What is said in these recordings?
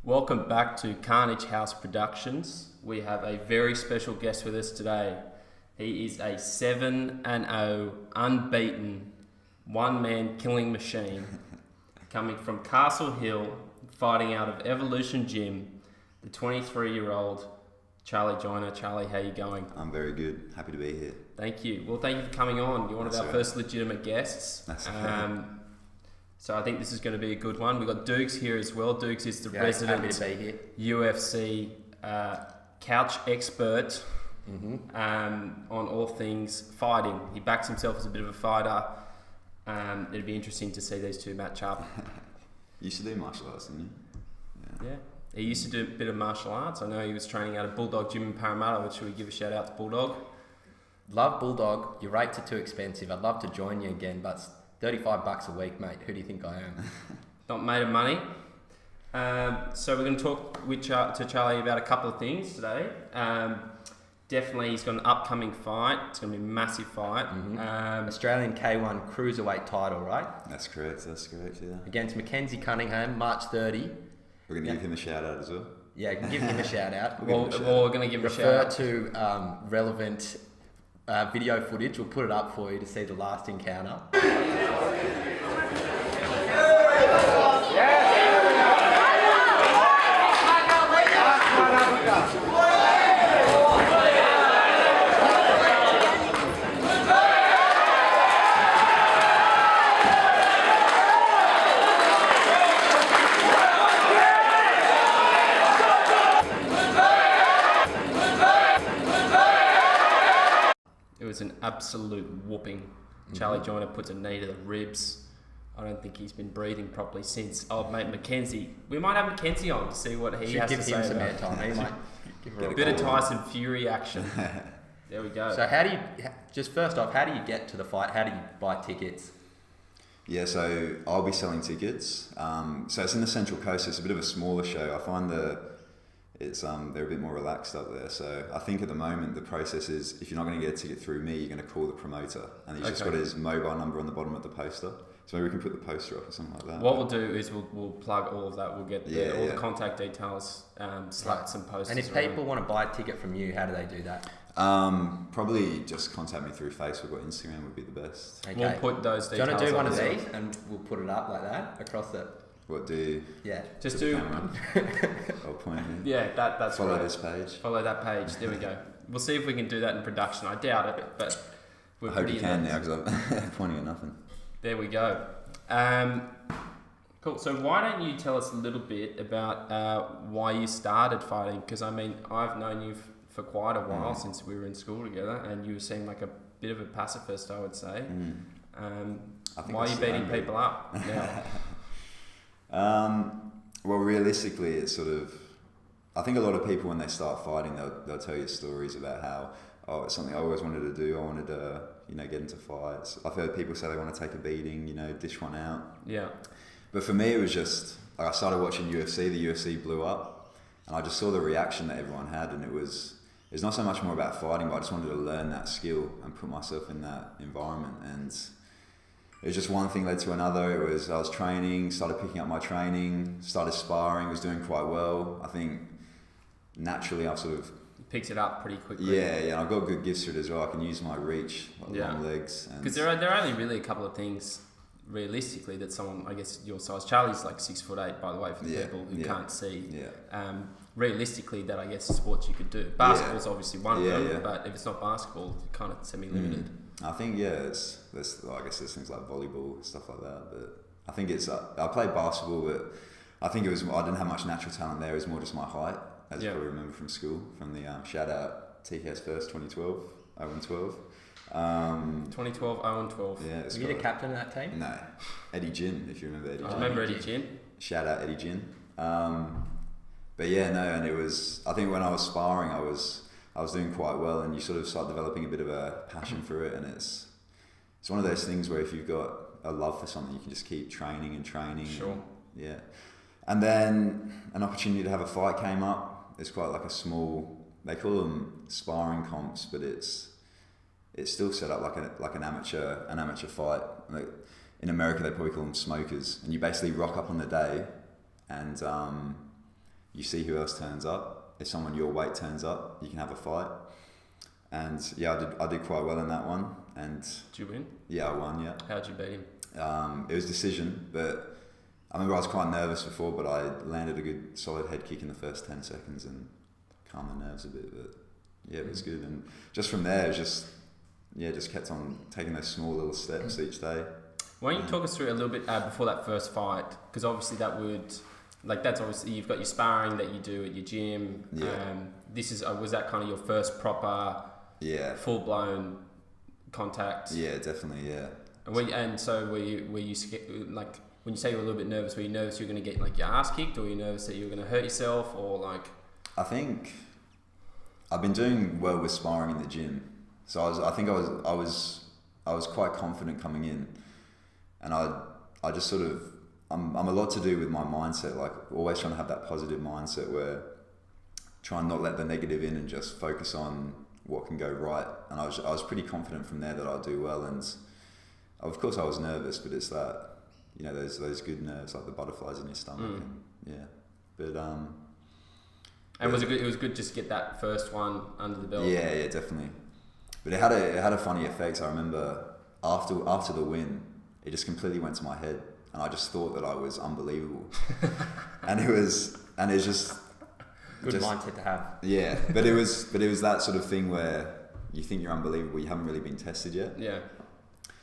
Welcome back to Carnage House Productions. We have a very special guest with us today. He is a 7-0 unbeaten one-man killing machine coming from Castle Hill, fighting out of Evolution Gym, the 23-year-old Charlie Joyner. Charlie, how you going? I'm very good. Happy to be here. Thank you. Well, thank you for coming on. You're one of our first legitimate guests. That's okay. So I think this is going to be a good one. We've got Dukes here as well. Dukes is the resident UFC couch expert on all things fighting. He backs himself as a bit of a fighter. It'd be interesting to see these two match up. You used to do martial arts, didn't you? Yeah. He used to do a bit of martial arts. I know he was training out of Bulldog Gym in Parramatta, which should we give a shout out to Bulldog? Love Bulldog. Your rates are too expensive. I'd love to join you again, but $35 a week, mate. Who do you think I am? Not made of money. So we're going to talk to Charlie about a couple of things today. Definitely, he's got an upcoming fight. It's going to be a massive fight. Australian K1 Cruiserweight title, right? That's correct, yeah. Against Mackenzie Cunningham, March 30. We're going to give him a shout out as well. Yeah, give him a shout out. We're going to give him a shout out. Refer to relevant video footage. We'll put it up for you to see the last encounter. It was an absolute whooping. Charlie Joyner puts a knee to the ribs. I don't think he's been breathing properly since. Oh, mate, Mackenzie. We might have Mackenzie on to see what he has to say about it. He might give A bit of Tyson Fury action. There we go. So how do you, just first off, how do you get to the fight? How do you buy tickets? Yeah, so I'll be selling tickets. So it's in the Central Coast. So it's a bit of a smaller show. I find they're a bit more relaxed up there. So I think at the moment the process is, if you're not going to get a ticket through me, you're going to call the promoter, and he's just got his mobile number on the bottom of the poster. So maybe we can put the poster up or something like that. What we'll do is we'll plug all of that. We'll get all the contact details, slap some posters. And if people want to buy a ticket from you, how do they do that? Probably just contact me through Facebook or Instagram would be the best. Okay. We'll put those details. Do you want to do one of well. these and we'll put it up like that across it? What do? Yeah. Just do. I'll point in. Yeah, that's Follow right. this page. Follow that page. There we go. We'll see if we can do that in production. I doubt it, but we're I hope pretty you can now, because I'm pointing at nothing. There we go. Cool. So why don't you tell us a little bit about why you started fighting? Because I mean, I've known you for quite a while, since we were in school together, and you seem like a bit of a pacifist, I would say. Why are you beating people up now? Well, realistically, it's sort of, I think a lot of people when they start fighting, they'll tell you stories about how, it's something I always wanted to do. I wanted to, get into fights. I've heard people say they want to take a beating, dish one out. Yeah. But for me, it was just, like, I started watching UFC, the UFC blew up, and I just saw the reaction that everyone had, and it's not so much more about fighting, but I just wanted to learn that skill and put myself in that environment. And it was just one thing led to another. I was training, started picking up my training, started sparring, was doing quite well. I think naturally I've sort of picked it up pretty quickly. Yeah, and I've got good gifts for it as well. I can use my reach, long legs. Because there are only really a couple of things, realistically, that someone, I guess your size, Charlie's like 6'8", by the way, for the people who can't see. Yeah. Realistically, that I guess sports you could do. Basketball's obviously one of them, but if it's not basketball, you're kind of semi-limited. I think I guess there's things like volleyball, stuff like that. But I think I played basketball, but I think I didn't have much natural talent there. It was more just my height, as you probably remember from school, from the shout out TK's first 2012, 0-12. 2012, 0-12. Yeah, were you the captain of that team? No, Eddie Gin, if you remember Eddie Gin. I remember Eddie Gin. Shout out Eddie Gin. But yeah, no, and I think when I was sparring, I was doing quite well, and you sort of start developing a bit of a passion for it, and it's one of those things where if you've got a love for something, you can just keep training and training. Sure. And then an opportunity to have a fight came up. It's quite like a small, they call them sparring comps, but it's still set up like an amateur fight. Like in America, they probably call them smokers, and you basically rock up on the day, and you see who else turns up. If someone your weight turns up, you can have a fight. And yeah, I did quite well in that one. And did you win? Yeah, I won. Yeah. How'd you beat him? It was decision, but I remember I was quite nervous before, but I landed a good solid head kick in the first 10 seconds and calmed the nerves a bit. But yeah, it was good. And just from there, it was just kept on taking those small little steps each day. Why don't you talk us through a little bit before that first fight? Because obviously that's obviously, you've got your sparring that you do at your gym. Yeah. Was that kind of your first proper, full-blown contact? Yeah, definitely, yeah. And so were you scared, like, when you say you were a little bit nervous, were you nervous you were going to get like your ass kicked, or were you nervous that you were going to hurt yourself, or like? I think I've been doing well with sparring in the gym, so I was quite confident coming in, and I just sort of I'm a lot to do with my mindset, like always trying to have that positive mindset where try and not let the negative in and just focus on what can go right. And I was pretty confident from there that I'll do well, and of course I was nervous, but it's that, you know, those good nerves, like the butterflies in your stomach. But and was it good? It was good just to get that first one under the belt. Yeah, definitely. But it had a funny effect. I remember after the win, it just completely went to my head, and I just thought that I was unbelievable. and it's just good mindset to have. Yeah, but it was that sort of thing where you think you're unbelievable, you haven't really been tested yet. Yeah.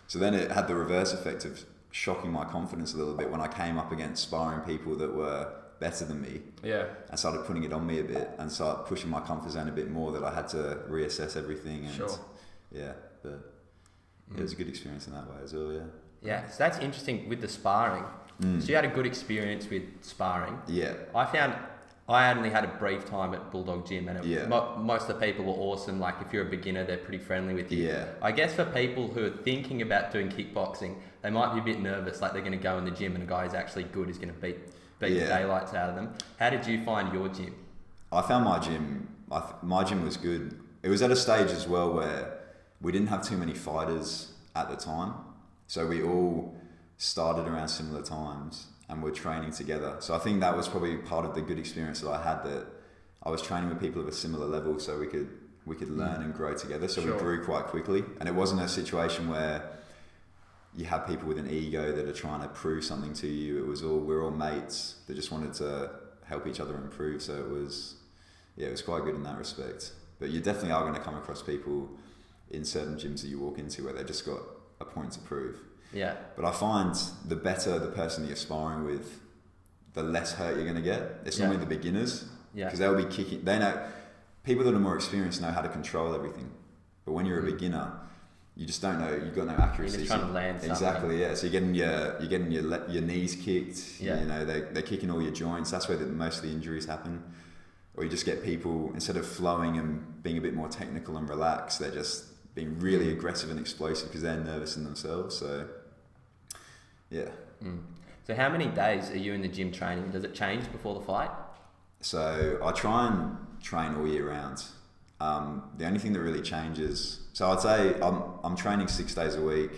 So then it had the reverse effect of shocking my confidence a little bit when I came up against sparring people that were better than me. Yeah. And started putting it on me a bit and started pushing my comfort zone a bit more, that I had to reassess everything. And sure. Yeah, but it was a good experience in that way as well, yeah. Yeah, so that's interesting with the sparring. So you had a good experience with sparring. Yeah. I found I only had a brief time at Bulldog Gym, and most of the people were awesome. Like, if you're a beginner, they're pretty friendly with you. Yeah. I guess for people who are thinking about doing kickboxing, they might be a bit nervous, like they're going to go in the gym and a guy who's actually good is going to beat the daylights out of them. How did you find your gym? I found my gym was good. It was at a stage as well where we didn't have too many fighters at the time, so we all started around similar times and we're training together. So I think that was probably part of the good experience that I had, that I was training with people of a similar level, so we could learn and grow together. So we grew quite quickly, and it wasn't a situation where you have people with an ego that are trying to prove something to you. It was we're all mates that just wanted to help each other improve. So it was quite good in that respect. But you definitely are going to come across people in certain gyms that you walk into where they've just got a point to prove. Yeah. But I find the better the person that you're sparring with, the less hurt you're going to get. It's normally the beginners, because they'll be kicking. They know, people that are more experienced know how to control everything. But when you're a beginner, you just don't know. You've got no accuracy. You're just trying to land something. Exactly. Yeah. So you're getting your knees kicked. Yeah. You know, they're kicking all your joints. That's where most of the injuries happen. Or you just get people, instead of flowing and being a bit more technical and relaxed, they're just being really aggressive and explosive because they're nervous in themselves. So, yeah. So how many days are you in the gym training? Does it change before the fight? So I try and train all year round. The only thing that really changes, so I'd say I'm training 6 days a week,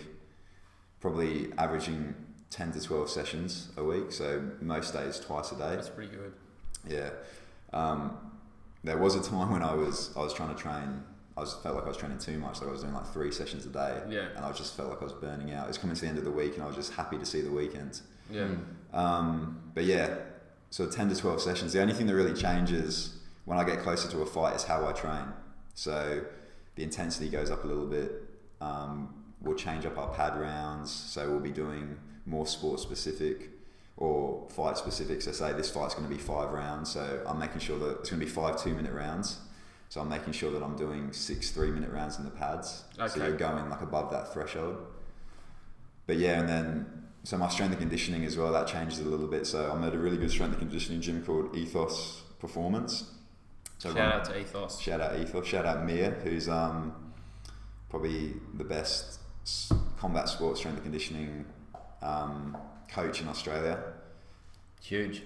probably averaging 10 to 12 sessions a week. So most days twice a day. That's pretty good. Yeah. There was a time when I was trying to train. Felt like I was training too much. Like I was doing like 3 sessions a day. Yeah. And I just felt like I was burning out. It was coming to the end of the week, and I was just happy to see the weekend. Yeah. But yeah, so 10 to 12 sessions. The only thing that really changes when I get closer to a fight is how I train. So the intensity goes up a little bit. We'll change up our pad rounds. So we'll be doing more sport specific or fight specific. So say this fight's going to be 5 rounds. So I'm making sure that it's going to be 5 2-minute rounds. So I'm making sure that I'm doing 6 3-minute rounds in the pads. Okay. So you're going like above that threshold. But yeah, and then, so my strength and conditioning as well, that changes a little bit. So I'm at a really good strength and conditioning gym called Ethos Performance. So shout out to Ethos. Shout out Ethos. Shout out Mia, who's probably the best combat sports strength and conditioning coach in Australia. Huge.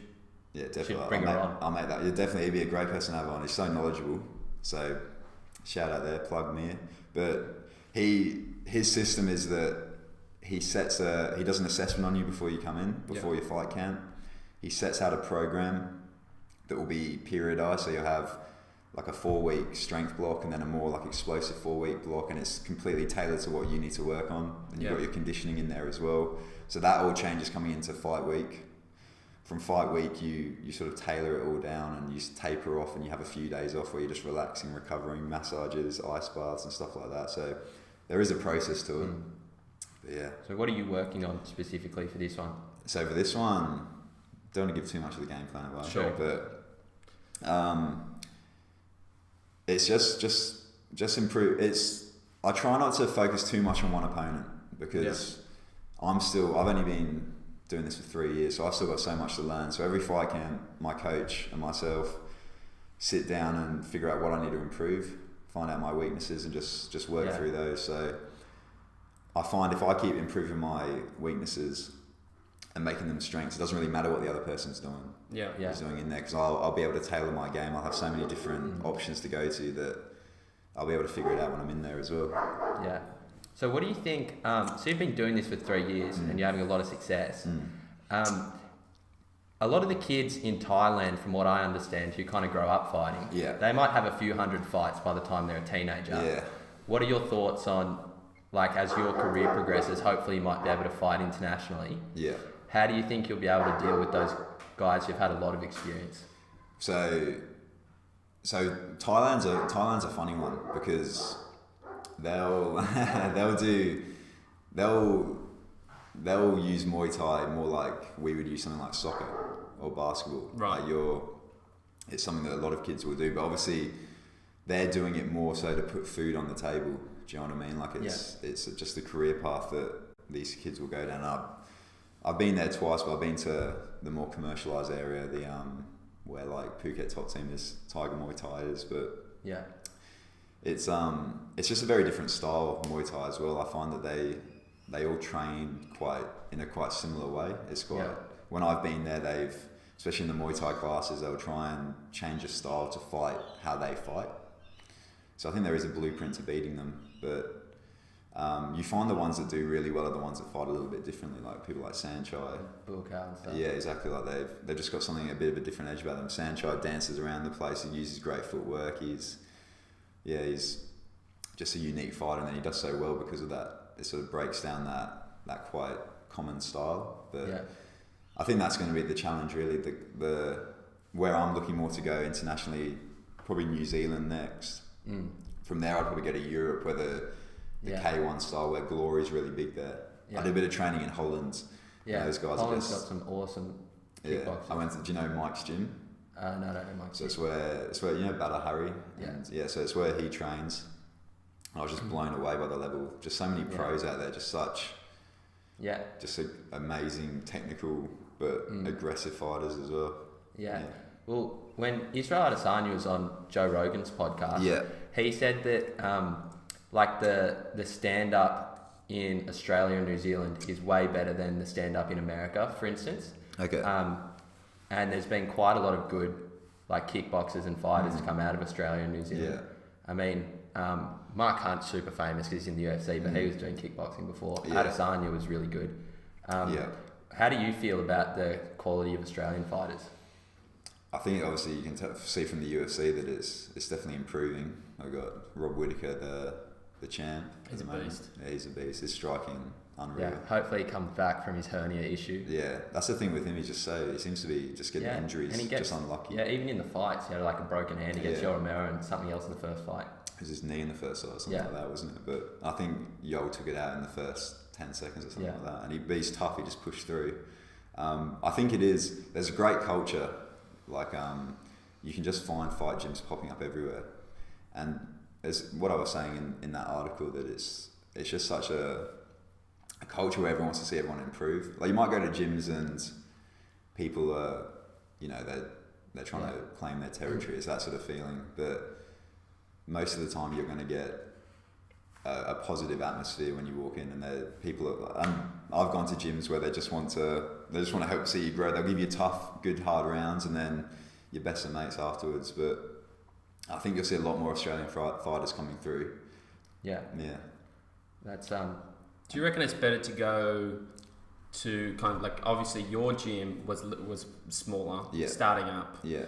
Yeah, definitely. Should bring her on. I'll make that. He'd be a great person to have on. He's so knowledgeable. So shout out there, plug Mia. But his system is that he does an assessment on you before you come in, before your fight camp. He sets out a program that will be periodized. So you'll have like a 4-week strength block and then a more like explosive 4-week block, and it's completely tailored to what you need to work on. And you've got your conditioning in there as well. So that all changes coming into fight week. From fight week, you sort of tailor it all down and you taper off, and you have a few days off where you're just relaxing, recovering, massages, ice baths and stuff like that. So there is a process to it. But yeah. So what are you working on specifically for this one? So for this one, don't want to give too much of the game plan away. Sure. But it's just improve. I try not to focus too much on one opponent because I've only been doing this for 3 years, so I've still got so much to learn. So every fight camp, my coach and myself sit down and figure out what I need to improve, find out my weaknesses, and just work through those. So I find if I keep improving my weaknesses and making them strengths, it doesn't really matter what the other person's doing. Is doing in there, because I'll be able to tailor my game. I'll have so many different options to go to that I'll be able to figure it out when I'm in there as well. Yeah. So what do you think, so you've been doing this for 3 years and you're having a lot of success. A lot of the kids in Thailand, from what I understand, who kind of grow up fighting, they might have a few hundred fights by the time they're a teenager. Yeah. What are your thoughts on, like, as your career progresses, hopefully you might be able to fight internationally. Yeah. How do you think you'll be able to deal with those guys who've had a lot of experience? So Thailand's a funny one, because they'll use Muay Thai more like we would use something like soccer or basketball. Right. Like it's something that a lot of kids will do, but obviously they're doing it more so to put food on the table. Do you know what I mean? Like it's just the career path that these kids will go down. I've been there twice, but I've been to the more commercialised area, where like Phuket top team is Tiger Muay Thai is, but it's just a very different style of Muay Thai as well. I find that they all train in a quite similar way. It's quite when I've been there, especially in the Muay Thai classes, they'll try and change a style to fight how they fight. So I think there is a blueprint to beating them, but you find the ones that do really well are the ones that fight a little bit differently, like people like Sanchai. Bulkar and stuff. Yeah, exactly. Like they've just got something a bit of a different edge about them. Sanchai dances around the place. He uses great footwork. He's just a unique fighter, and then he does so well because of that. It sort of breaks down that quite common style. But I think that's going to be the challenge, really. The where I'm looking more to go internationally, probably New Zealand next. From there, I'd probably go to Europe, where the K1 style, where Glory's really big there. I did a bit of training in Holland. Yeah, those guys Holland's got some awesome kickboxers. I went to, do you know Mike's gym? No, I don't know Mike's gym. So it's where you know Bala Hari? So it's where he trains. I was just blown away by the level. Just so many pros out there, just amazing technical but aggressive fighters as well. Yeah. Well, when Israel Adesanya was on Joe Rogan's podcast, he said that like the stand up in Australia and New Zealand is way better than the stand up in America, for instance. Okay. And there's been quite a lot of good like kickboxers and fighters to come out of Australia and New Zealand. I mean, Mark Hunt's super famous because he's in the UFC, but he was doing kickboxing before. Adesanya was really good. How do you feel about the quality of Australian fighters? I think obviously you can see from the UFC that it's definitely improving. I've got Rob Whittaker, the champ. He's a beast. Yeah, he's a beast. His striking, unreal. Yeah, hopefully he comes back from his hernia issue. Yeah, that's the thing with him. He seems to be just getting injuries, and he gets, just unlucky. Yeah, even in the fights, he had like a broken hand against Yoel Romero and something else in the first fight. It was his knee in the first fight or something like that, wasn't it? But I think Yoel took it out in the first 10 seconds or something like that. And he's tough, he just pushed through. I think there's a great culture. Like, you can just find fight gyms popping up everywhere. And as what I was saying in that article, that it's just such a culture where everyone wants to see everyone improve. Like, you might go to gyms and people are, they're trying to claim their territory. It's that sort of feeling. But most of the time you're going to get a positive atmosphere when you walk in, and people are, I've gone to gyms where they just want to help see you grow. They'll give you tough, good, hard rounds, and then you're best of mates afterwards. But I think you'll see a lot more Australian fighters coming through. Yeah. That's Do you reckon it's better to go to kind of like, obviously your gym was smaller, Yeah. starting up. Yeah.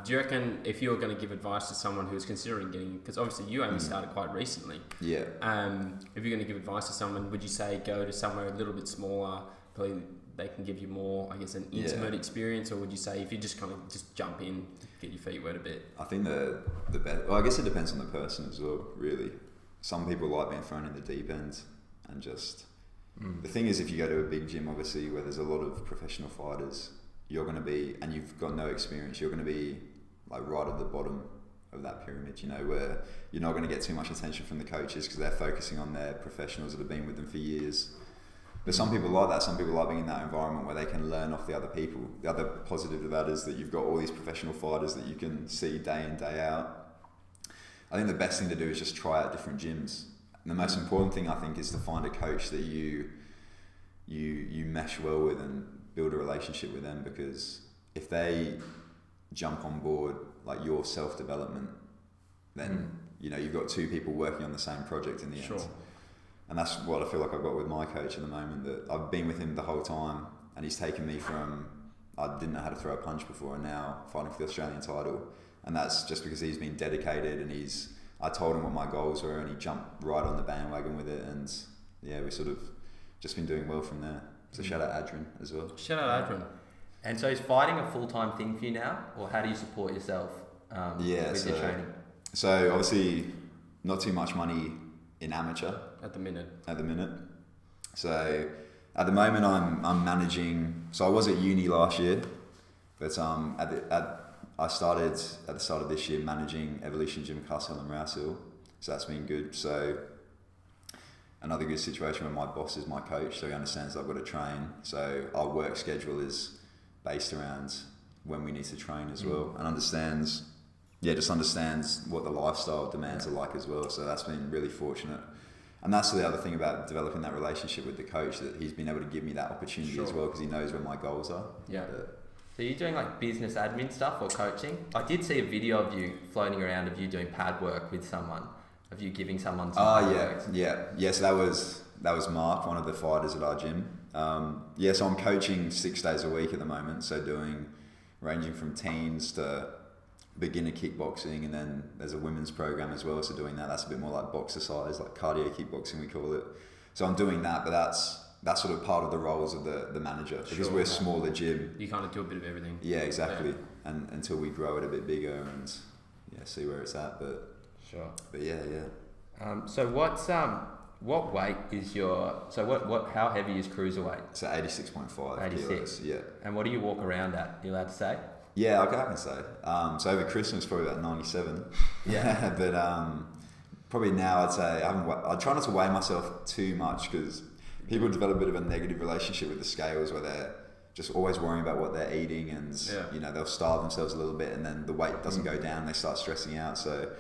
Do you reckon if you were going to give advice to someone who's considering getting, because obviously you only started quite recently. Yeah. If you're going to give advice to someone, would you say go to somewhere a little bit smaller, probably they can give you more, I guess, an intimate experience, or would you say if you just kind of just jump in, get your feet wet a bit? I think the best. Well, I guess it depends on the person as well. Really, some people like being thrown in the deep end, and just the thing is, if you go to a big gym, obviously where there's a lot of professional fighters, you're going to be, and you've got no experience, you're going to be like right at the bottom of that pyramid. You know, where you're not going to get too much attention from the coaches because they're focusing on their professionals that have been with them for years. But some people like that. Some people like being in that environment where they can learn off the other people. The other positive of that is that you've got all these professional fighters that you can see day in, day out. I think the best thing to do is just try out different gyms. And the most important thing, I think, is to find a coach that you mesh well with and build a relationship with them, because if they jump on board like your self-development, then you know you've got two people working on the same project in the end. And that's what I feel like I've got with my coach at the moment, that I've been with him the whole time, and he's taken me from, I didn't know how to throw a punch before, and now fighting for the Australian title. And that's just because he's been dedicated, and I told him what my goals were, and he jumped right on the bandwagon with it, and yeah, we sort of just been doing well from there. So shout out Adrian as well. Shout out Adrian. And so is fighting a full-time thing for you now, or how do you support yourself with your training? So obviously not too much money in amateur at the minute. So at the moment I'm managing, so I was at uni last year, but I started at the start of this year managing Evolution Gym Castle and Rouse Hill, so that's been good. So another good situation where my boss is my coach, so he understands that I've got to train, so our work schedule is based around when we need to train as well, and understands what the lifestyle demands are like as well. So that's been really fortunate. And that's the other thing about developing that relationship with the coach, that he's been able to give me that opportunity as well, because he knows where my goals are. Yeah. So you're doing like business admin stuff or coaching? I did see a video of you floating around of you doing pad work with someone, of you giving someone some pad work. So that was Mark, one of the fighters at our gym. So I'm coaching 6 days a week at the moment, so ranging from teens to beginner kickboxing, and then there's a women's program as well, so doing that's a bit more like boxercise, like cardio kickboxing we call it. So I'm doing that, but that's sort of part of the roles of the manager, because we're a smaller gym. You kind of do a bit of everything. Yeah, exactly. Yeah. And until we grow it a bit bigger and see where it's at, but so what weight is how heavy is Cruiserweight? So 86.5 86 kilos, yeah. And what do you walk around at? You allowed to say? Yeah, I can say. So over Christmas, probably about 97. Yeah. But probably now I'd say I try not to weigh myself too much, because people develop a bit of a negative relationship with the scales, where they're just always worrying about what they're eating, and they'll starve themselves a little bit, and then the weight doesn't go down, and they start stressing out. So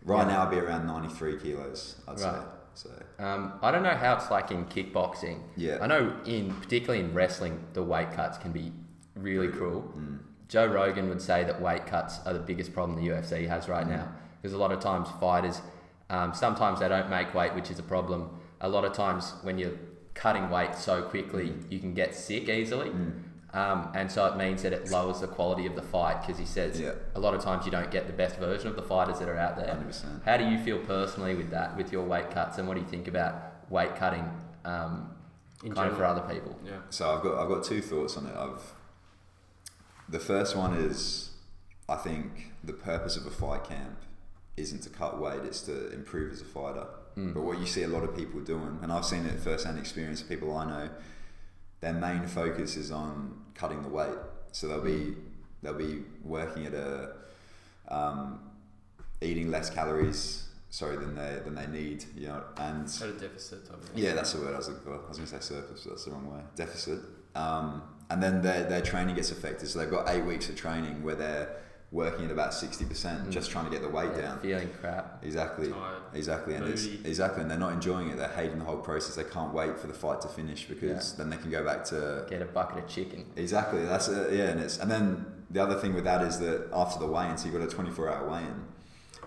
now I'd be around 93 kilos, I'd say. So I don't know how it's like in kickboxing. Yeah. I know particularly in wrestling, the weight cuts can be really cruel. Joe Rogan would say that weight cuts are the biggest problem the UFC has right now, because a lot of times fighters, sometimes they don't make weight, which is a problem. A lot of times when you're cutting weight so quickly, you can get sick easily. And so it means that it lowers the quality of the fight, because he says a lot of times you don't get the best version of the fighters that are out there. 100%. How do you feel personally with that, with your weight cuts, and what do you think about weight cutting for other people? Yeah. So I've got two thoughts on it. The first one is, I think the purpose of a fight camp isn't to cut weight, it's to improve as a fighter. But what you see a lot of people doing, and I've seen it first-hand experience of people I know, their main focus is on cutting the weight. So they'll be working at eating less calories, than they need, and at a deficit type of thing. Yeah, that's the word I was looking for. I was going to say surplus, but that's the wrong way. Deficit. And then their training gets affected. So they've got 8 weeks of training where they're working at about 60%, just trying to get the weight down. Feeling crap. Exactly. Tired. Exactly. And and they're not enjoying it. They're hating the whole process. They can't wait for the fight to finish, because then they can go back to get a bucket of chicken. Exactly. That's it. Yeah. And then the other thing with that is that after the weigh-in, so you've got a 24-hour weigh-in,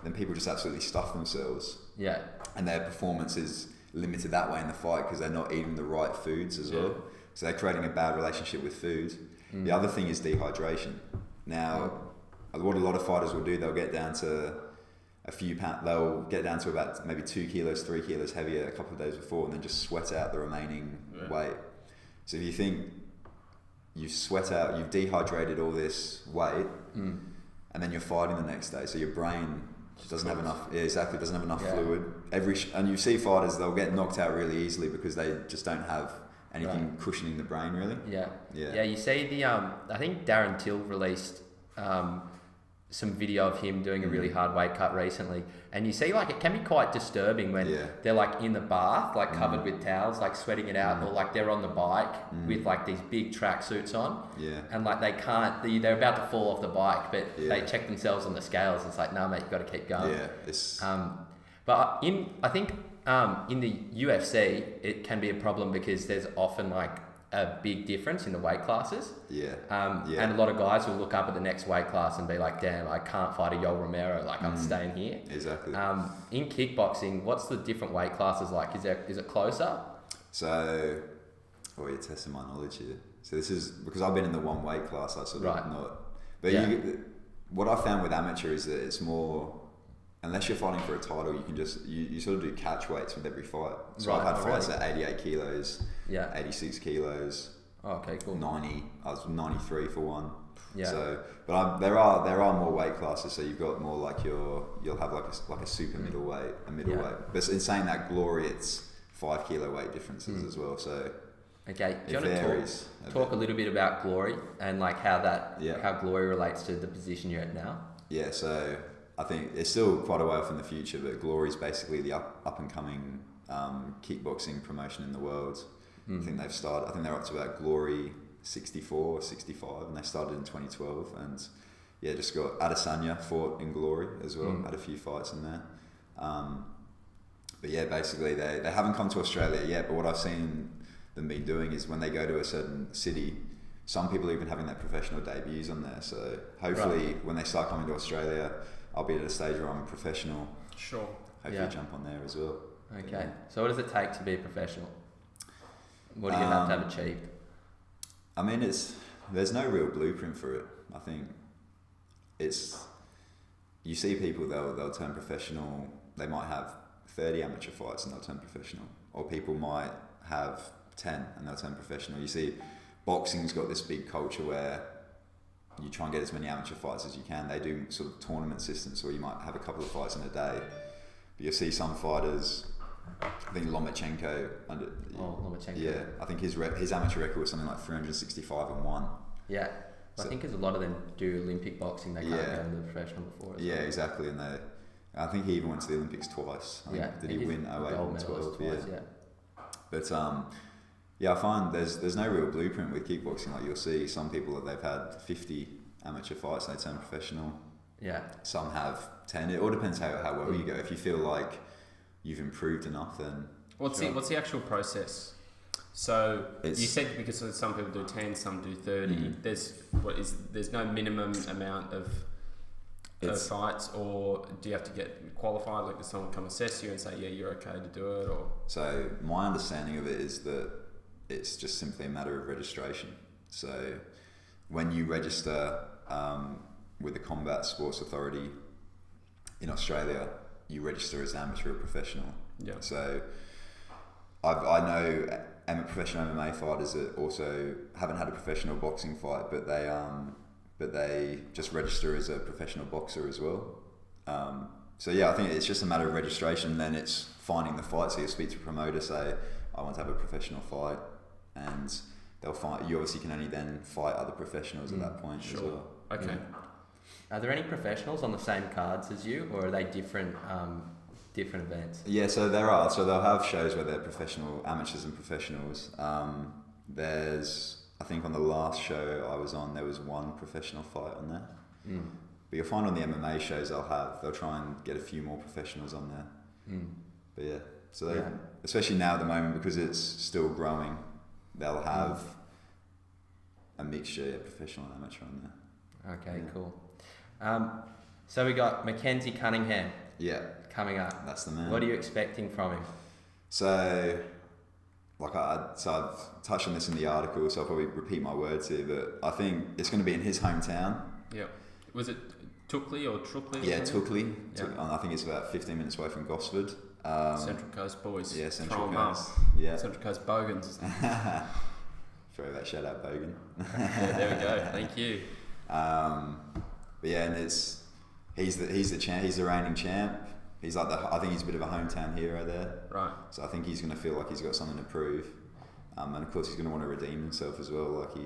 then people just absolutely stuff themselves. Yeah. And their performance is limited that way in the fight, because they're not eating the right foods as well. So they're creating a bad relationship with food. The other thing is dehydration. Now, what a lot of fighters will do, they'll get down to a few pounds, they'll get down to about maybe 2 kilos, 3 kilos heavier a couple of days before, and then just sweat out the remaining weight. So if you think you've dehydrated all this weight, and then you're fighting the next day, so your brain doesn't have enough. Yeah, exactly, doesn't have enough fluid. And you see fighters, they'll get knocked out really easily because they just don't have anything cushioning the brain, really. Yeah. You see the I think Darren Till released some video of him doing a really hard weight cut recently, and you see like it can be quite disturbing when they're like in the bath, like covered with towels, like sweating it out, or like they're on the bike with like these big track suits on, and like they're about to fall off the bike, but they check themselves on the scales. It's like, no, mate, you've got to keep going. But I think in the UFC it can be a problem because there's often like a big difference in the weight classes. And a lot of guys will look up at the next weight class and be like, damn, I can't fight a Yoel Romero, like I'm staying here. Exactly. In kickboxing, what's the different weight classes like? Is it closer? So, you're testing my knowledge here. So this is, because I've been in the one weight class, I sort of not. But what I found with amateur is that it's more, unless you're fighting for a title, you can just, you sort of do catch weights with every fight. So I've had fights at 88 kilos, 86 kilos, okay, cool. 90, I was 93 for one. Yeah. So, but there are more weight classes. So you've got more like you'll have like a super middleweight, a middleweight. But in saying that, Glory, it's 5 kilo weight differences as well. So okay, do you want to talk a little bit about Glory and like how Glory relates to the position you're at now? Yeah. So I think it's still quite a way off in the future, but Glory is basically the up and coming kickboxing promotion in the world. I think they're up to about Glory 64 or 65, and they started in 2012. And just got Adesanya fought in Glory as well. Had a few fights in there. But basically they haven't come to Australia yet. But what I've seen them been doing is when they go to a certain city, some people are even having their professional debuts on there. So hopefully when they start coming to Australia, I'll be at a stage where I'm a professional. Sure. Hopefully jump on there as well. Okay. So what does it take to be a professional? What do you have to have achieved? I mean, there's no real blueprint for it. I think you see people, they'll turn professional. They might have 30 amateur fights and they'll turn professional. Or people might have 10 and they'll turn professional. You see, boxing's got this big culture where you try and get as many amateur fights as you can. They do sort of tournament systems where you might have a couple of fights in a day. But you'll see some fighters, I think Lomachenko. Yeah, I think his amateur record was something like 365-1. Yeah, I think because a lot of them do Olympic boxing, they can't go into the professional before. Yeah, exactly. And I think he even went to the Olympics twice. Did he win 08 and 12? Yeah. But I find there's no real blueprint with kickboxing. Like you'll see some people that they've had 50 amateur fights, they turn professional. Yeah. Some have 10. It all depends how well you go. If you feel like you've improved enough, then what's the actual process? So you said because some people do 10, some do 30. There's no minimum amount of fights, or do you have to get qualified? Like, does someone come assess you and say, yeah, you're okay to do it? Or so my understanding of it is that it's just simply a matter of registration. So when you register with the Combat Sports Authority in Australia, you register as amateur or professional. Yeah. So I know professional MMA fighters that also haven't had a professional boxing fight, but they just register as a professional boxer as well. So I think it's just a matter of registration. Then it's finding the fight. So you speak to a promoter, say, I want to have a professional fight, and they'll fight. You obviously can only then fight other professionals at that point as well. Okay. Yeah. Are there any professionals on the same cards as you, or are they different events? Yeah, so there are. So they'll have shows where they're professional, amateurs and professionals. There's, I think on the last show I was on, there was one professional fight on there. But you'll find on the MMA shows they'll try and get a few more professionals on there. But so especially now at the moment, because it's still growing, they'll have a mixture, professional and amateur on there. Okay, cool. So we got Mackenzie Cunningham. Yeah. Coming up. That's the man. What are you expecting from him? So, so I've touched on this in the article, so I'll probably repeat my words here, but I think it's going to be in his hometown. Yeah. Was it Tuckley or Truckley? Yeah, Tuckley. Yeah. I think it's about 15 minutes away from Gosford. Central Coast boys. Yeah, Central Throw 'em Coast. up. Yeah. Central Coast Bogans. Throw that shout out, Bogan. Yeah, there we go. Thank you. But yeah, and he's the champ. He's the reigning champ. He's like I think he's a bit of a hometown hero there. Right. So I think he's going to feel like he's got something to prove, and of course he's going to want to redeem himself as well. Like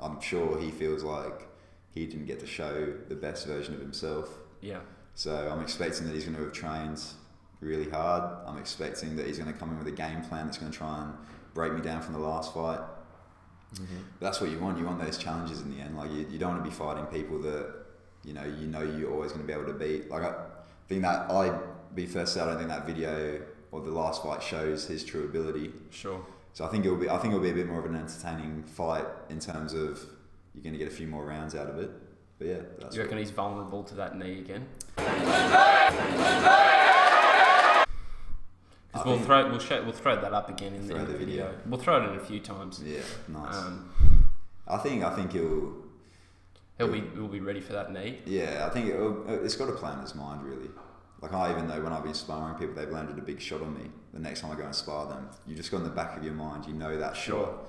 I'm sure he feels like he didn't get to show the best version of himself. Yeah. So I'm expecting that he's going to have trained really hard. I'm expecting that he's going to come in with a game plan that's going to try and break me down from the last fight. Mm-hmm. But that's what you want. You want those challenges in the end. Like you don't want to be fighting people that you know you're always going to be able to beat. Like I think that I don't think that video or the last fight shows his true ability. Sure. So I think it'll be a bit more of an entertaining fight in terms of you're going to get a few more rounds out of it. But yeah, that's. Do you reckon he's vulnerable to that knee again? We'll throw that up again in the video. We'll throw it in a few times. Yeah, nice. I think he'll be ready for that knee. Yeah, I think it's got a plan in his mind really. Like I even know when I've been sparring people, they've landed a big shot on me. The next time I go and spar them, you just got in the back of your mind, you know that shot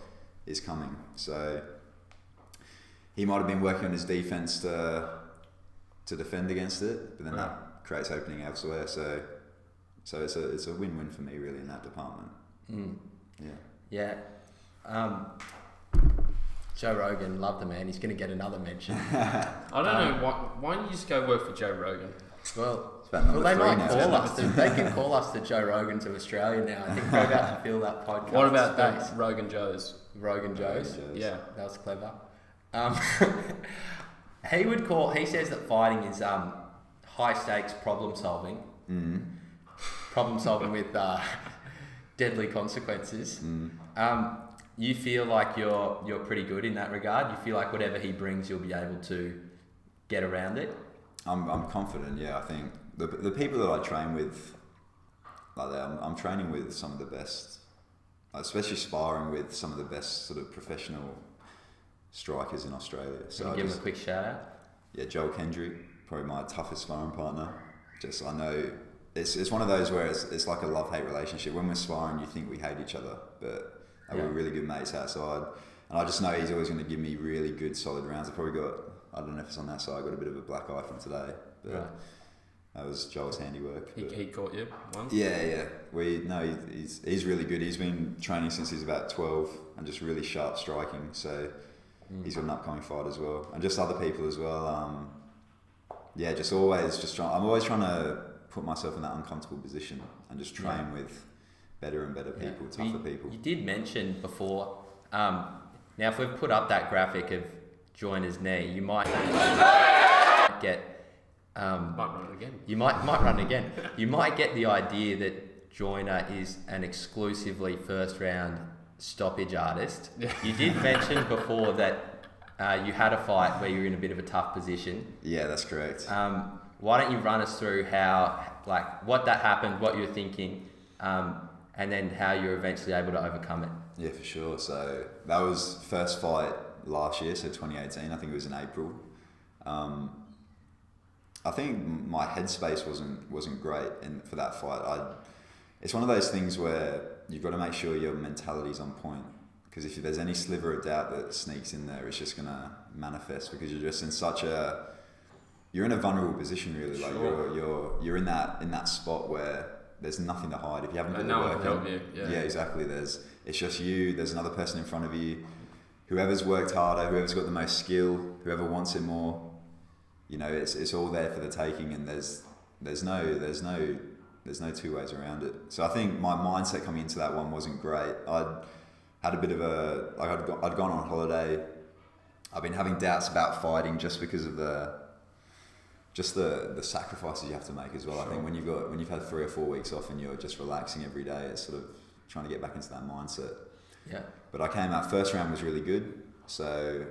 is coming. So he might have been working on his defense to defend against it, but then that creates opening elsewhere. So it's a win-win for me really in that department. Mm. Yeah. Yeah. Joe Rogan, love the man. He's going to get another mention. I don't know why don't you just go work for Joe Rogan? Well, they might call us. They can call us the Joe Rogan to Australia now. I think we're about to fill that podcast. What about space. the Rogan Joes? Rogan Joes. Yeah, that was clever. He says that fighting is high stakes problem solving. Mm. Problem solving with deadly consequences. You feel like you're pretty good in that regard. You feel like whatever he brings, you'll be able to get around it. I'm confident. Yeah, I think the people that I train with, like that, I'm training with some of the best, especially sparring with some of the best sort of professional strikers in Australia. So Can you give him a quick shout out? Yeah, Joel Kendrick, probably my toughest sparring partner. I know it's one of those where it's like a love-hate relationship. When we're sparring, you think we hate each other, but we're really good mates outside. And I just know he's always going to give me really good, solid rounds. I probably got, I don't know if it's on that side, I got a bit of a black eye from today, but that was Joel's handiwork. He caught you once? Yeah. He's really good. He's been training since he's about 12 and just really sharp striking. So he's got an upcoming fight as well. And just other people as well. I'm always trying to put myself in that uncomfortable position and just train with better and better people, tougher people. You did mention before, now if we've put up that graphic of Joyner's knee, you might get... might run again. You might run again. You might get the idea that Joyner is an exclusively first round stoppage artist. You did mention before that you had a fight where you were in a bit of a tough position. Yeah, that's correct. Why don't you run us through what that happened, what you were thinking, and then how you were eventually able to overcome it? Yeah, for sure. So that was first fight last year, so 2018. I think it was in April. I think my headspace wasn't great for that fight. It's one of those things where you've got to make sure your mentality's on point, because if there's any sliver of doubt that sneaks in there, it's just gonna manifest, because you're just in you're in a vulnerable position really. Like you're in that spot where there's nothing to hide. If you haven't put the work in, help you. Yeah, exactly. It's just you. There's another person in front of you. Whoever's worked harder, whoever's got the most skill, whoever wants it more. You know, it's all there for the taking, and there's no two ways around it. So I think my mindset coming into that one wasn't great. I'd had a bit of I'd gone on holiday. I've been having doubts about fighting just because of the sacrifices you have to make as well. Sure. I think when you've had 3 or 4 weeks off and you're just relaxing every day, it's sort of trying to get back into that mindset. Yeah. But I came out, first round was really good. So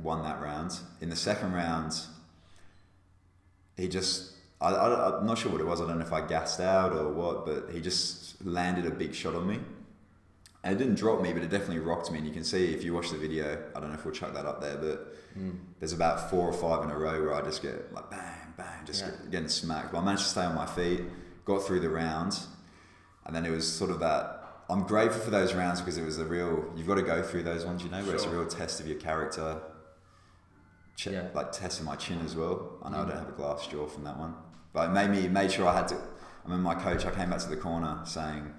won that round. In the second round, I'm not sure what it was. I don't know if I gassed out or what, but he just landed a big shot on me. And it didn't drop me, but it definitely rocked me. And you can see if you watch the video, I don't know if we'll chuck that up there, but there's about 4 or 5 in a row where I just get like bang, bang, getting smacked. But I managed to stay on my feet, got through the rounds, and then it was sort of that. I'm grateful for those rounds because it was you've got to go through those ones, where it's a real test of your character. Like testing my chin as well. I know I don't have a glass jaw from that one, but it made sure I had to. I remember my coach. I came back to the corner saying,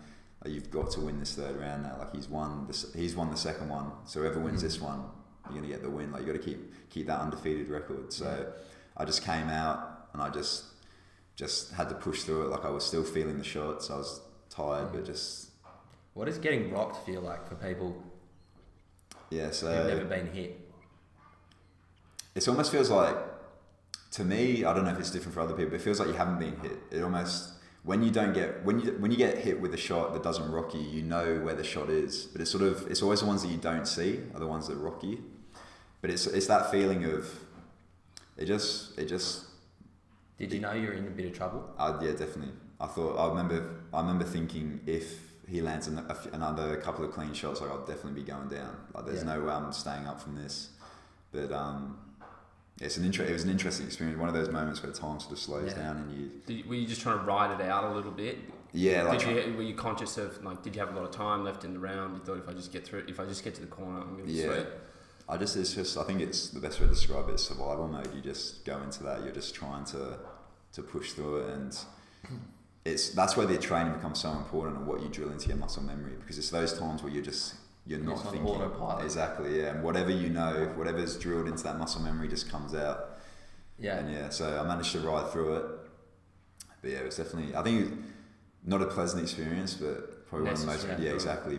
"You've got to win this 3rd round now. Like he's won the second one. So whoever wins this one, you're gonna get the win. Like you got to keep that undefeated record." So I just came out and I just had to push through it. Like I was still feeling the shots. I was tired, but just. What does getting rocked feel like for people? Yeah, so who've never been hit. It almost feels like, to me, I don't know if it's different for other people, but it feels like you haven't been hit. It almost, when you get hit with a shot that doesn't rock you, you know where the shot is. But it's always the ones that you don't see are the ones that rock you. But it's that feeling of, it just. Did you know you were in a bit of trouble? Yeah, definitely. I remember thinking if he lands another couple of clean shots, like I'll definitely be going down. Like there's no staying up from this. But it was an interesting experience. One of those moments where time sort of slows down and Were you just trying to ride it out a little bit? Yeah. Like were you conscious of did you have a lot of time left in the round? You thought if I just get to the corner, I'm gonna be sweet. I think it's the best way to describe it is survival mode. You just go into that. You're just trying to push through it, and that's where the training becomes so important and what you drill into your muscle memory, because it's those times where you're not thinking. Autopilot. Exactly, yeah. And whatever's drilled into that muscle memory just comes out. Yeah. And so I managed to ride through it. But yeah, it was definitely, I think, not a pleasant experience, but probably one of the most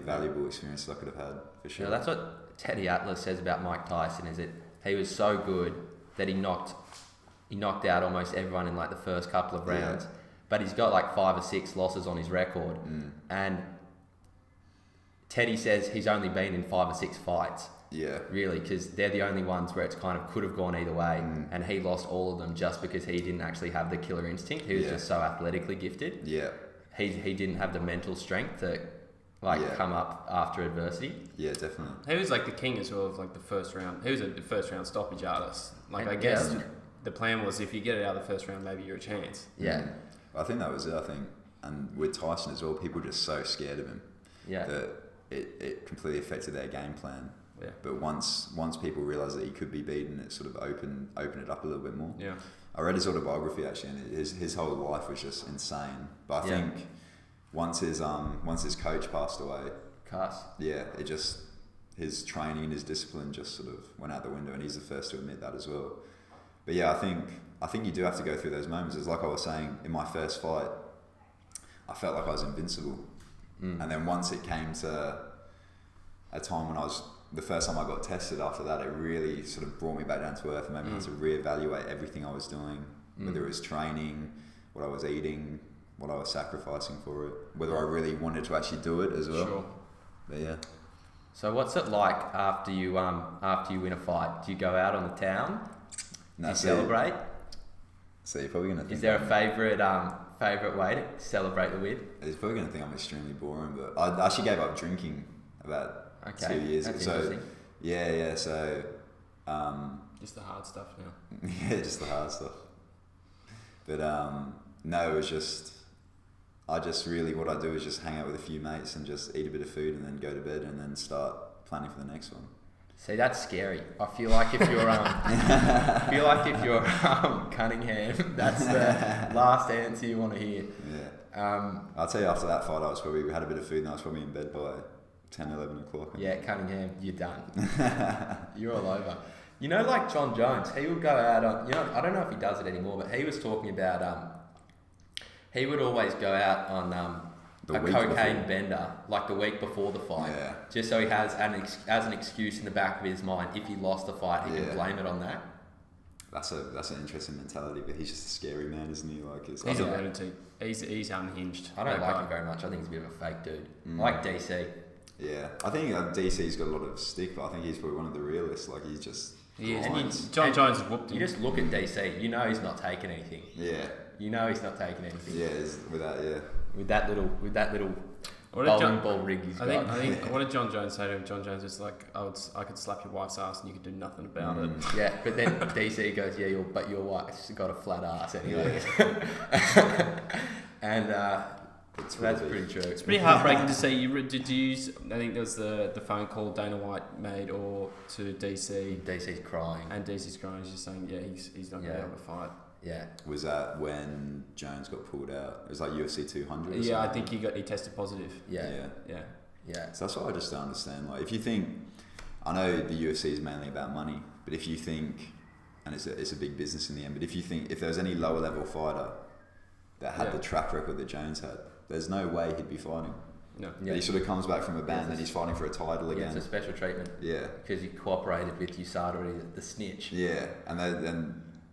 valuable experiences I could have had, for sure. Yeah, that's what Teddy Atlas says about Mike Tyson, is that he was so good that he knocked out almost everyone in like the first couple of rounds. Yeah. But he's got like 5 or 6 losses on his record. And Teddy says he's only been in 5 or 6 fights. Yeah. Really, because they're the only ones where it's kind of could have gone either way. And he lost all of them just because he didn't actually have the killer instinct. He was just so athletically gifted. Yeah. He didn't have the mental strength to come up after adversity. Yeah, definitely. He was like the king as well of like the first round. He was a first round stoppage artist. I guess the plan was if you get it out of the first round, maybe you're a chance. Yeah. I think that was it, and with Tyson as well, people were just so scared of him that it completely affected their game plan. Yeah. But once people realised that he could be beaten, it sort of opened it up a little bit more. Yeah. I read his autobiography actually, and his whole life was just insane. But I think once his coach passed away, his training and his discipline just sort of went out the window, and he's the first to admit that as well. But yeah, I think you do have to go through those moments. It's like I was saying, in my first fight, I felt like I was invincible. And then once it came to a time when the first time I got tested after that, it really sort of brought me back down to earth and made me have to reevaluate everything I was doing, whether it was training, what I was eating, what I was sacrificing for it, whether I really wanted to actually do it as well. Sure. But yeah. So what's it like after you win a fight? Do you go out on the town? Do you celebrate? So you're probably gonna think. Is there a favourite way to celebrate the win? He's probably gonna think I'm extremely boring, but I actually gave up drinking about 2 years ago. So yeah. So just the hard stuff now. Yeah, just the hard stuff. But no, it was just. I just really, what I do is just hang out with a few mates and just eat a bit of food and then go to bed and then start planning for the next one. See, that's scary. I feel like if you're Cunningham, that's the last answer you want to hear. Yeah. I'll tell you, after that fight, we had a bit of food and I was probably in bed by 10, 11 o'clock. Yeah, Cunningham, you're done. You're all over. You know, like John Jones, he would go out on, I don't know if he does it anymore, but he was talking about, he would always go out on a cocaine bender, like the week before the fight, just so he has an excuse in the back of his mind. If he lost the fight, he can blame it on that. That's an interesting mentality, but he's just a scary man, isn't he? He's a lunatic. He's unhinged. I don't like him very much. I think he's a bit of a fake dude. I like DC. Yeah, I think DC's got a lot of stick, but I think he's probably one of the realists. Like he's just. He is. John Jones has whooped him. You just look at DC, you know he's not taking anything. Yeah. You know he's not taking anything. Yeah, with that little What did bowling John, ball rig he's I got. think what did John Jones say to him? John Jones was like, I could slap your wife's ass and you could do nothing about it. Yeah, but then DC goes, yeah, but your wife's got a flat ass anyway. And that's pretty true. It's pretty heartbreaking to see. Did you use? I think there was the phone call Dana White made or to DC. DC's crying. And DC's crying. He's just saying, yeah, he's not going to be able to fight. Yeah. Was that when Jones got pulled out? It was like UFC 200. Or yeah, I something? think he tested positive. Yeah. So that's what I just don't understand. Like, if you think, I know the UFC is mainly about money, but if you think, and it's a big business in the end, but if you think if there was any lower level fighter that had the track record that Jones had, there's no way he'd be fighting. No. Yeah. He sort of comes back from a ban, and he's fighting for a title again. Yeah, it's a special treatment. Yeah. Because he cooperated with USADA, the snitch. Yeah,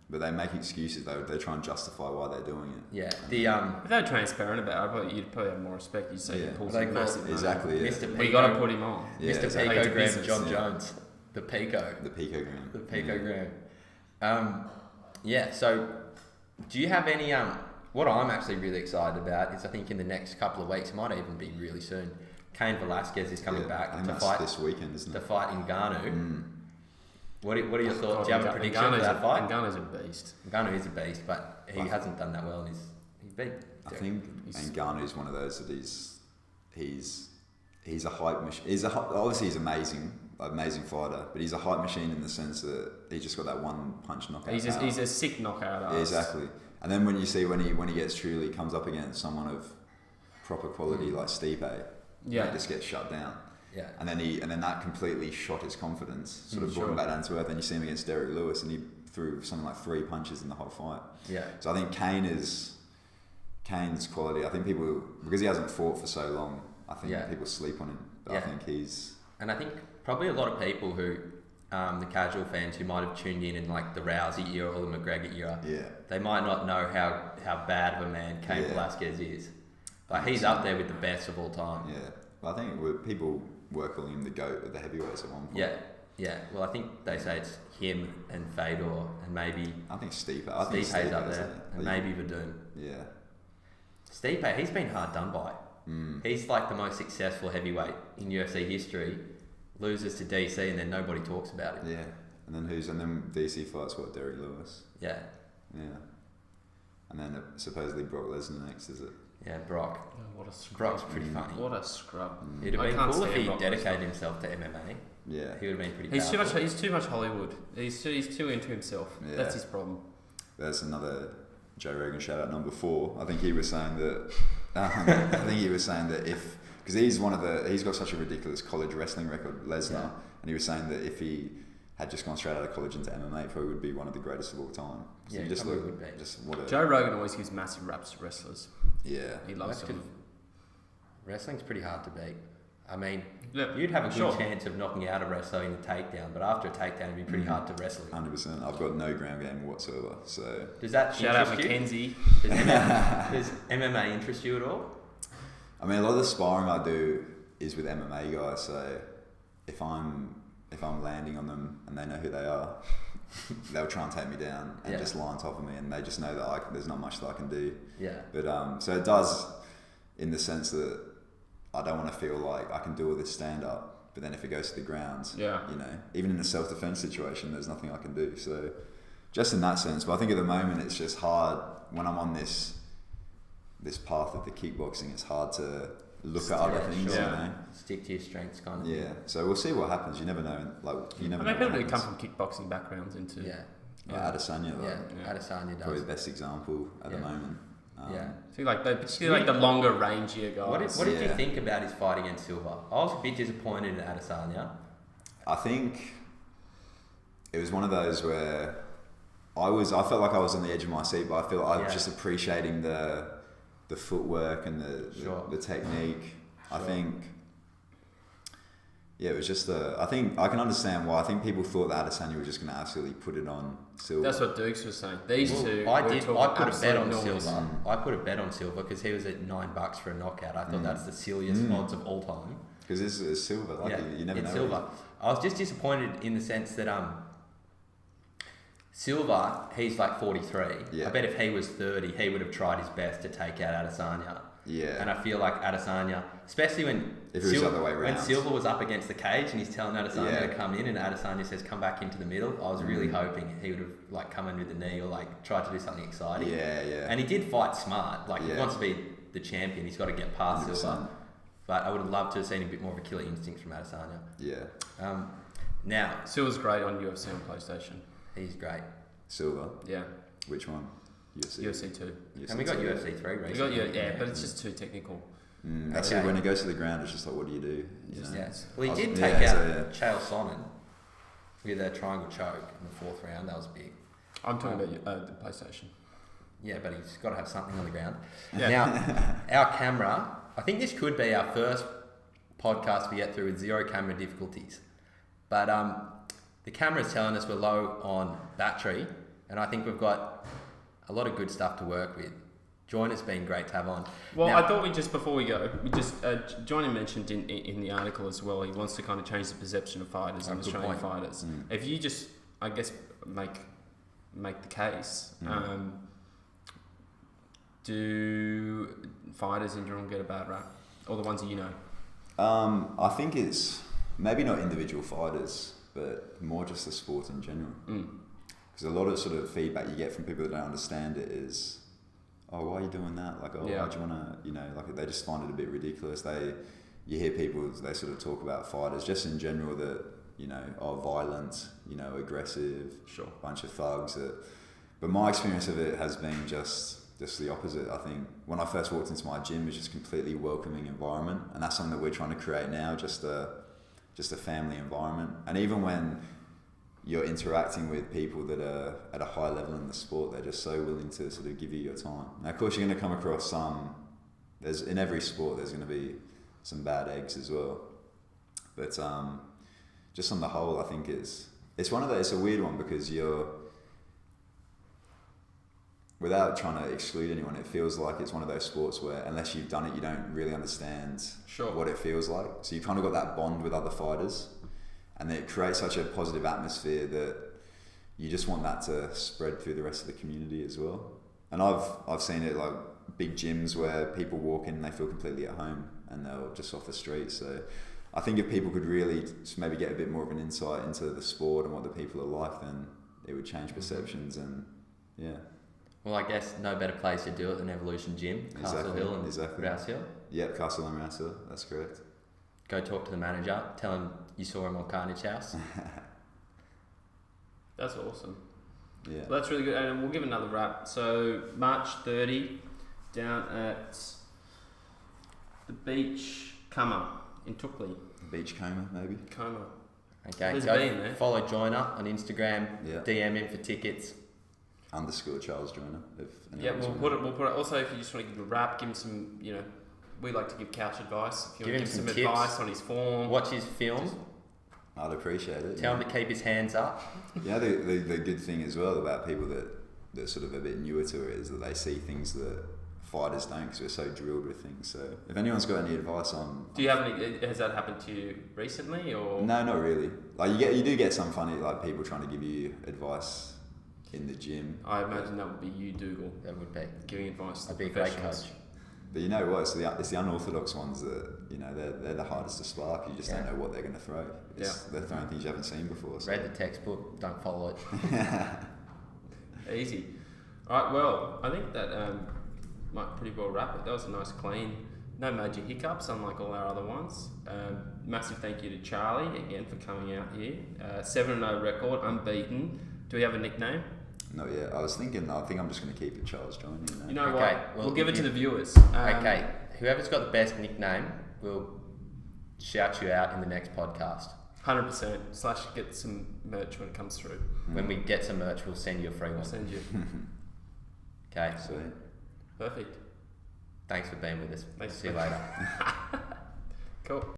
but they make excuses though. They try and justify why they're doing it. Yeah. If they were transparent about it, you'd probably have more respect. You'd say he pulls They a massive money. Exactly. Yeah. Mr. Pico, We got to put him on. Yeah, Mr. exactly. Picogram, John Jones, the Pico. The picogram. The picogram. So do you have any what I'm actually really excited about is I think in the next couple of weeks, might even be really soon, Cain Velasquez is coming back I think to that's fight this weekend, isn't it? to fight Ngannou. What are your thoughts? Do you have a prediction for Ngannou's that fight? Ngannou's a beast. Ngannou is a beast, but he hasn't done that well in his beat. I think Ngannou is one of those that he's a hype machine. Obviously he's amazing fighter, but he's a hype machine in the sense that he just got that one punch knockout. He's a sick knockout artist. Yeah, exactly. And then when you see when he gets truly comes up against someone of proper quality like Stipe, he just gets shut down. Yeah. And then that completely shot his confidence, sort of brought him back down to earth. And you see him against Derek Lewis, and he threw something like 3 punches in the whole fight. Yeah. So I think Kane's quality. I think people, because he hasn't fought for so long, I think people sleep on him. But I think and I think probably a lot of people who, the casual fans who might have tuned in like the Rousey era or the McGregor era, they might not know how bad of a man Cain Velasquez is. But he's up there with the best of all time. Yeah. Well, I think people were calling him the GOAT of the heavyweights at one point. Yeah. Well, I think they say it's him and Fedor and maybe... I think Stipe. Stipe's up there. And maybe Verdun. Yeah. Stipe, he's been hard done by. He's like the most successful heavyweight in UFC history. Loses to DC and then nobody talks about him. Yeah. And then DC fights Derek Lewis. Yeah. Yeah. And then supposedly Brock Lesnar next, is it? Yeah, Brock. Oh, what a scrub. Brock's pretty funny. What a scrub. It'd have been cool if he dedicated himself to MMA. Yeah. He would have been pretty He's powerful. he's too much Hollywood. He's too into himself. Yeah. That's his problem. There's another Joe Rogan shout out number 4. I think he was saying that if, because he's got such a ridiculous college wrestling record, Lesnar, and he was saying that if he had just gone straight out of college into MMA, he probably would be one of the greatest of all time. So Yeah, just probably look, would be. just what a, Joe Rogan always gives massive raps to wrestlers. Yeah. He loves That's them. Wrestling's pretty hard to beat. I mean, Yeah, you'd have a good sure. chance of knocking out a wrestler in a takedown, but after a takedown, it'd be pretty hard to wrestle him. 100%. I've got no ground game whatsoever. So Does that Shout out interest you? Mackenzie. Does MMA interest you at all? I mean, a lot of the sparring I do is with MMA guys. So if I'm landing on them and they know who they are, they'll try and take me down and just lie on top of me, and they just know that there's not much that I can do. Yeah. But so it does, in the sense that I don't want to feel like I can do all this stand up, but then if it goes to the ground, even in a self-defense situation, there's nothing I can do. So just in that sense. But I think at the moment it's just hard when I'm on this path of the kickboxing. It's hard to look at other things, sure. you know. Stick to your strengths, kind of. Yeah. So we'll see what happens. You never know. You never know. People what who come happens. from kickboxing backgrounds into Adesanya, Adesanya does. probably the best example at the moment. So particularly the longer rangier guys. What did you think about his fight against Silva? I was a bit disappointed in Adesanya. I think it was one of those where I felt like I was on the edge of my seat, but I feel like I was just appreciating the footwork and the technique. Sure. I think it was just I think I can understand why. I think people thought that Adesanya was just going to absolutely put it on Silva. That's what Dukes was saying. These two. I put a bet on noise. Silva. I put a bet on Silva because he was at $9 for a knockout. I thought that's the silliest odds of all time. Because this is Silva. You never know. Silva. I was just disappointed in the sense that Silva, he's like 43. Yeah. I bet if he was 30, he would have tried his best to take out Adesanya. Yeah. And I feel like Adesanya, especially when If it was the other way when around. Silva was up against the cage and he's telling Adesanya Yeah. to come in, and Adesanya says come back into the middle, I was really hoping he would have like come in with the knee or like tried to do something exciting. Yeah, yeah. And he did fight smart. Like he Yeah. wants to be the champion. He's got to get past 100%. Silva. But I would have loved to have seen a bit more of a killer instinct from Adesanya. Yeah. Now Silva's great on UFC on PlayStation. he's great. Silver. Yeah, Which one? UFC. UFC 2. And we got UFC 3 recently. We got but it's just too technical. That's Okay. it. When it goes to the ground, it's just like, what do you do? You know? Yeah. Well, he did Yeah, take out so, Chael Sonnen with a triangle choke in the 4th round. That was big. I'm talking about the PlayStation. Yeah, but he's got to have something on the ground. Yeah. Now, our camera, I think this could be our first podcast we get through with 0 camera difficulties. But the camera's telling us we're low on battery, and I think we've got a lot of good stuff to work with. Joyner's been great to have on. Well, Now- I thought before we go, Joyner mentioned in the article as well, he wants to kind of change the perception of fighters and good Australian point. fighters. If you just, I guess, make the case, do fighters in general get a bad rap? Or the ones that you know? I think it's maybe not individual fighters, but more just the sport in general. Because a lot of sort of feedback you get from people that don't understand it is, oh, why are you doing that? Like, oh, Yeah. why do you want to, like they just find it a bit ridiculous. You hear people, they sort of talk about fighters just in general that, are violent, aggressive, Sure. bunch of thugs. But my experience of it has been just the opposite. I think when I first walked into my gym, it was just a completely welcoming environment, and that's something that we're trying to create now, just a family environment. And even when you're interacting with people that are at a high level in the sport, they're just so willing to sort of give you your time. Now, of course, you're going to come across in every sport, there's going to be some bad eggs as well. But just on the whole, I think it's a weird one because without trying to exclude anyone, it feels like it's one of those sports where unless you've done it, you don't really understand what it feels like. So you kind of got that bond with other fighters, and it creates such a positive atmosphere that you just want that to spread through the rest of the community as well. And I've seen it like big gyms where people walk in and they feel completely at home and they're just off the street. So I think if people could really just maybe get a bit more of an insight into the sport and what the people are like, then it would change perceptions. And yeah. Well, I guess no better place to do it than Evolution Gym, Castle Hill and Rouse Hill. Yeah, Castle and Rouse Hill, that's correct. Go talk to the manager, tell him you saw him on Carnage House. That's awesome. Yeah. Well, that's really good. And we'll give another wrap. So, March 30, down at the Beach Coma in Tukley. Beach Coma, maybe. Coma. Okay, There's go been there. follow Joyner on Instagram, Yeah. DM him for tickets. _ Charles Joyner. Yeah, we'll put it. Also, if you just want to give him a wrap, give him some, we like to give couch advice. If you Give want him to give some some tips. advice on his form. Watch his film. I'd appreciate it. Tell him to keep his hands up. Yeah, the good thing as well about people that sort of a bit newer to it is that they see things that fighters don't, because we're so drilled with things. So if anyone's got any advice on, Do you have any? Has that happened to you recently, or no, not really. Like you do get some funny like people trying to give you advice in the gym. I imagine that would be you, Dougal, That would be. giving advice to I'd be a great professionals. coach. But you know what? It's the unorthodox ones that they're the hardest to spark. You just don't know what they're going to throw. They're throwing things you haven't seen before. So. Read the textbook, don't follow it. Easy. All right. Well, I think that might pretty well wrap it. That was a nice clean. No major hiccups, unlike all our other ones. Massive thank you to Charlie again for coming out here. 7-0 record, unbeaten. Do we have a nickname? Not yet. I was thinking. I think I'm just going to keep it Charles Joyner. You know Okay, what? well, We'll give it if to you- the viewers. Okay, whoever's got the best nickname will shout you out in the next podcast. 100%. / get some merch when it comes through. When we get some merch, we'll send you a free I'll one. send you. Okay, Sweet. Perfect. thanks for being with us. Thanks. See you later. Cool.